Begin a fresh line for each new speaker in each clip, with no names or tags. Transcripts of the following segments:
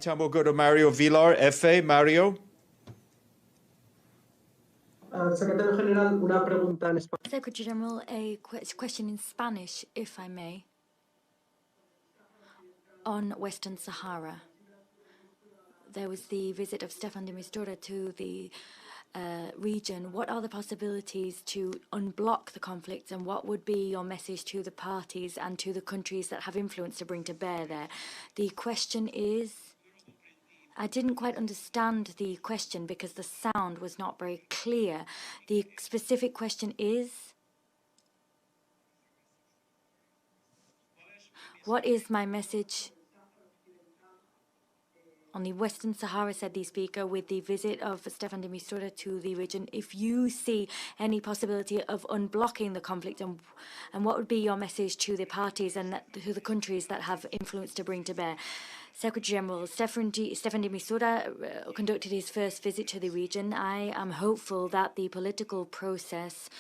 meantime, we'll go to Mario Villar, FA. Mario.
Secretario General, una pregunta en español.
Secretary General, a question in Spanish, if I may, on Western Sahara. There was the visit of Stefan de Mistura to the region. What are the possibilities to unblock the conflicts, and what would be your message to the parties and to the countries that have influence to bring to bear there? The question is, I didn't quite understand the question because the sound was not very clear. The specific question is, what is my message on the Western Sahara, said the speaker, with the visit of Stefan de Mistura to the region, if you see any possibility of unblocking the conflict, and what would be your message to the parties and to the countries that have influence to bring to bear? Secretary General, Stefan de Mistura conducted his first visit to the region. I am hopeful that the political process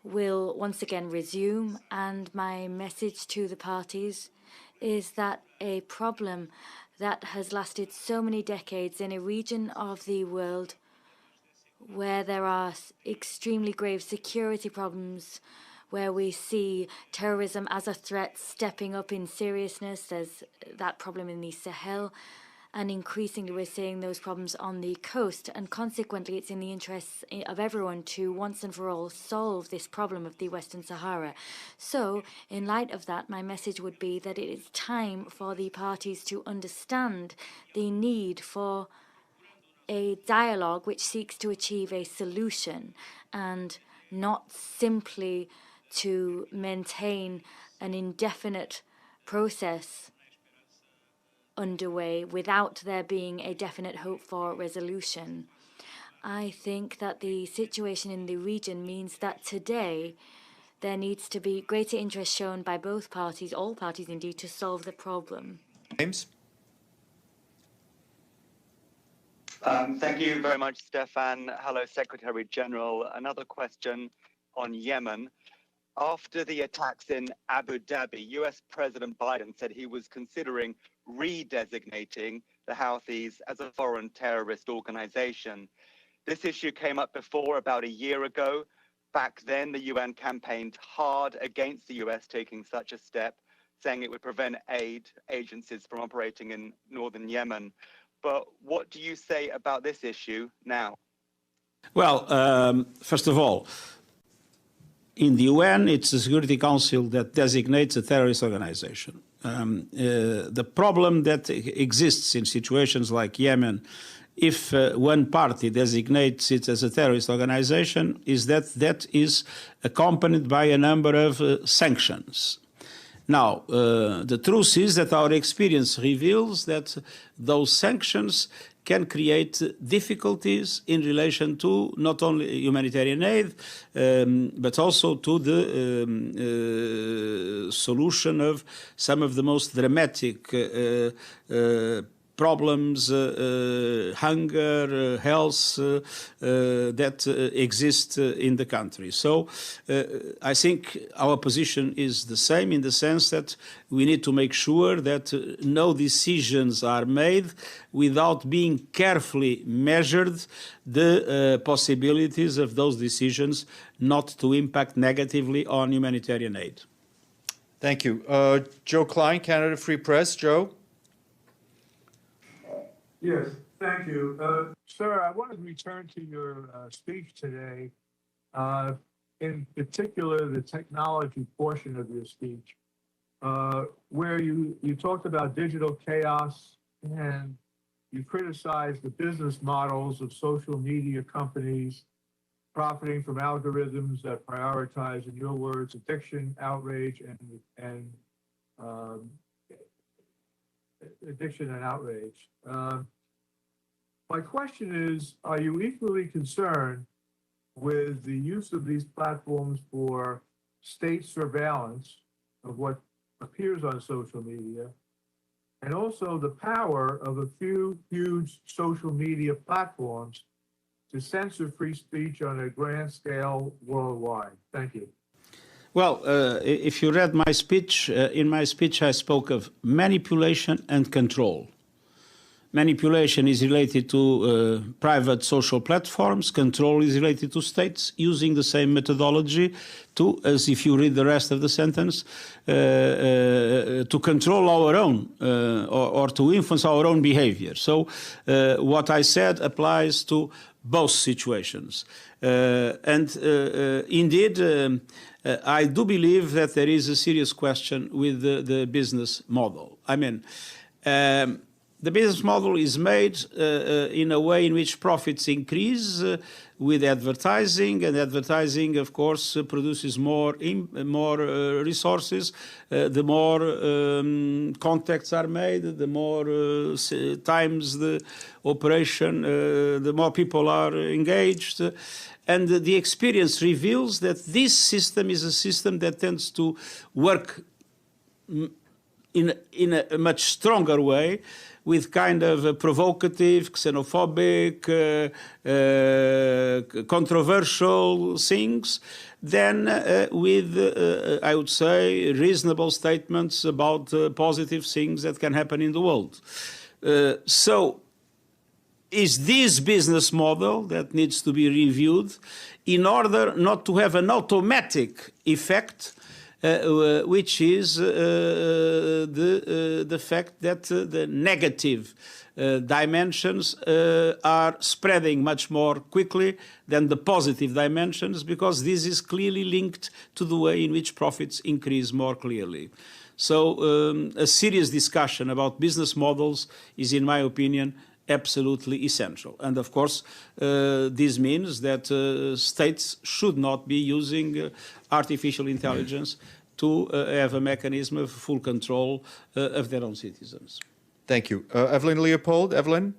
will once again resume, and my message to the parties is that a problem that has lasted so many decades in a region of the world where there are extremely grave security problems, where we see terrorism as a threat stepping up in seriousness. There's that problem in the Sahel, and increasingly we're seeing those problems on the coast, and consequently it's in the interests of everyone to once and for all solve this problem of the Western Sahara. So, in light of that, my message would be that it is time for the parties to understand the need for a dialogue which seeks to achieve a solution, and not simply to maintain an indefinite process underway without there being a definite hope for resolution. I think that the situation in the region means that today there needs to be greater interest shown by both parties, all parties indeed, to solve the problem.
James?
Thank you very much, Stefan. Hello, Secretary General. Another question on Yemen. After the attacks in Abu Dhabi, US President Biden said he was considering redesignating the Houthis as a foreign terrorist organization. This issue came up before, about a year ago. Back then, the UN campaigned hard against the US taking such a step, saying it would prevent aid agencies from operating in northern Yemen. But what do you say about this issue now?
Well, first of all, in the UN, it's the Security Council that designates a terrorist organization. The problem that exists in situations like Yemen, if one party designates it as a terrorist organization, is that that is accompanied by a number of sanctions. Now, the truth is that our experience reveals that those sanctions can create difficulties in relation to not only humanitarian aid, but also to the solution of some of the most dramatic problems, hunger, health, that exist in the country. So I think our position is the same, in the sense that we need to make sure that no decisions are made without being carefully measured the possibilities of those decisions not to impact negatively on humanitarian aid.
Thank you. Joe Klein, Canada Free Press. Joe?
Yes, thank you. Sir, I want to return to your speech today, in particular the technology portion of your speech, where you talked about digital chaos and you criticized the business models of social media companies profiting from algorithms that prioritize, in your words, addiction, outrage, and addiction and outrage. My question is, are you equally concerned with the use of these platforms for state surveillance of what appears on social media, and also the power of a few huge social media platforms to censor free speech on a grand scale worldwide? Thank you.
Well, if you read my speech, in my speech I spoke of manipulation and control. Manipulation is related to private social platforms. Control is related to states using the same methodology to, as if you read the rest of the sentence, to control our own or to influence our own behavior. So what I said applies to both situations. Indeed, I do believe that there is a serious question with the business model. I mean, the business model is made in a way in which profits increase with advertising, and advertising, of course, produces more resources. The more contacts are made, the more times the operation, the more people are engaged. And the experience reveals that this system is a system that tends to work in a much stronger way, with kind of provocative, xenophobic, controversial things than with, I would say, reasonable statements about positive things that can happen in the world. So is this business model that needs to be reviewed in order not to have an automatic effect, which is the fact that the negative dimensions are spreading much more quickly than the positive dimensions, because this is clearly linked to the way in which profits increase more clearly. So a serious discussion about business models is, in my opinion, absolutely essential. And of course, this means that states should not be using artificial intelligence to have a mechanism of full control of their own citizens.
Thank you. Evelyn Leopold. Evelyn?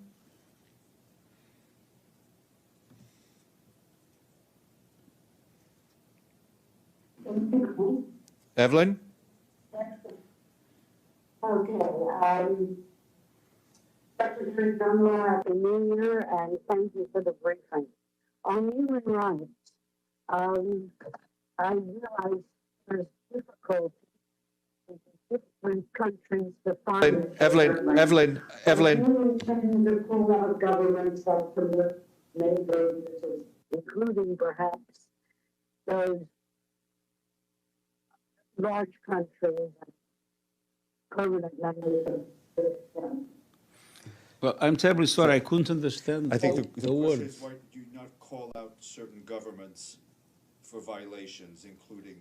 Evelyn?
Okay. Secretary General, Happy New Year, and thank you for the briefing. On human rights, I realize there's difficulty in different countries defining.
Evelyn.
The pull out governments that commit major abuses, including perhaps those large countries permanently.
Well, I'm terribly sorry, I couldn't understand
I think the
word.
question is, why do you not call out certain governments for violations, including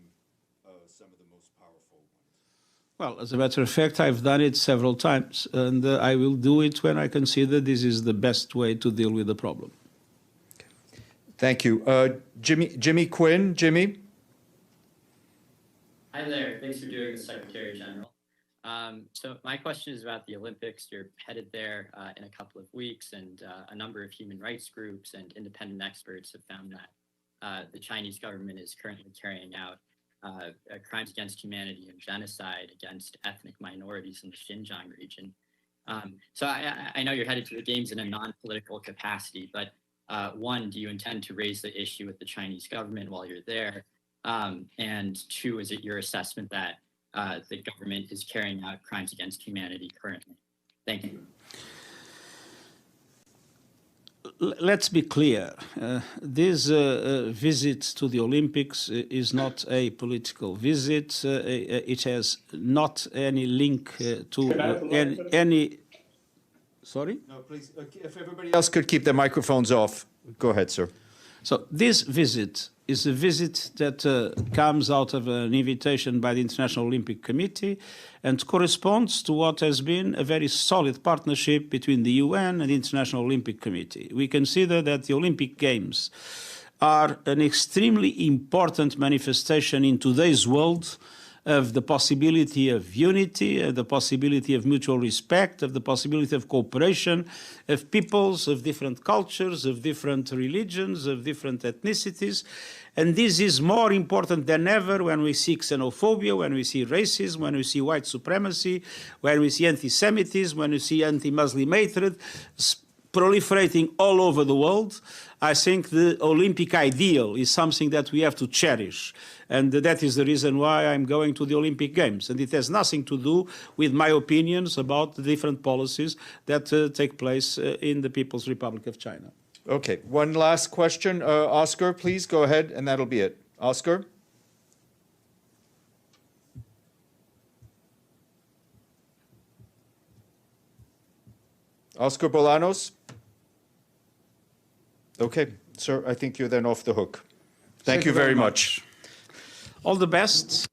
some of the most powerful ones?
Well, as a matter of fact, I've done it several times, and I will do it when I consider this is the best way to deal with the problem.
Thank you. Jimmy Quinn. Jimmy?
Hi there. Thanks for doing this, Secretary General. So my question is about the Olympics. You're headed there in a couple of weeks, and a number of human rights groups and independent experts have found that the Chinese government is currently carrying out crimes against humanity and genocide against ethnic minorities in the Xinjiang region. So I know you're headed to the Games in a non-political capacity, but one, do you intend to raise the issue with the Chinese government while you're there? And two, is it your assessment that the government is carrying out crimes against humanity currently? Thank you.
Let's be clear. This visit to the Olympics is not a political visit. It has not any link to any. Sorry?
No, please, if everybody else could keep their microphones off. Go ahead, sir.
So this visit is a visit that comes out of an invitation by the International Olympic Committee and corresponds to what has been a very solid partnership between the UN and the International Olympic Committee. We consider that the Olympic Games are an extremely important manifestation in today's world of the possibility of unity, of the possibility of mutual respect, of the possibility of cooperation, of peoples, of different cultures, of different religions, of different ethnicities. And this is more important than ever when we see xenophobia, when we see racism, when we see white supremacy, when we see anti-Semitism, when we see anti-Muslim hatred proliferating all over the world. I think the Olympic ideal is something that we have to cherish. And that is the reason why I'm going to the Olympic Games. And it has nothing to do with my opinions about the different policies that take place in the People's Republic of China.
Okay, one last question. Oscar, please go ahead, and that'll be it. Oscar? Oscar Bolanos? Okay, sir, I think you're then off the hook. Thank you very much.
All the best.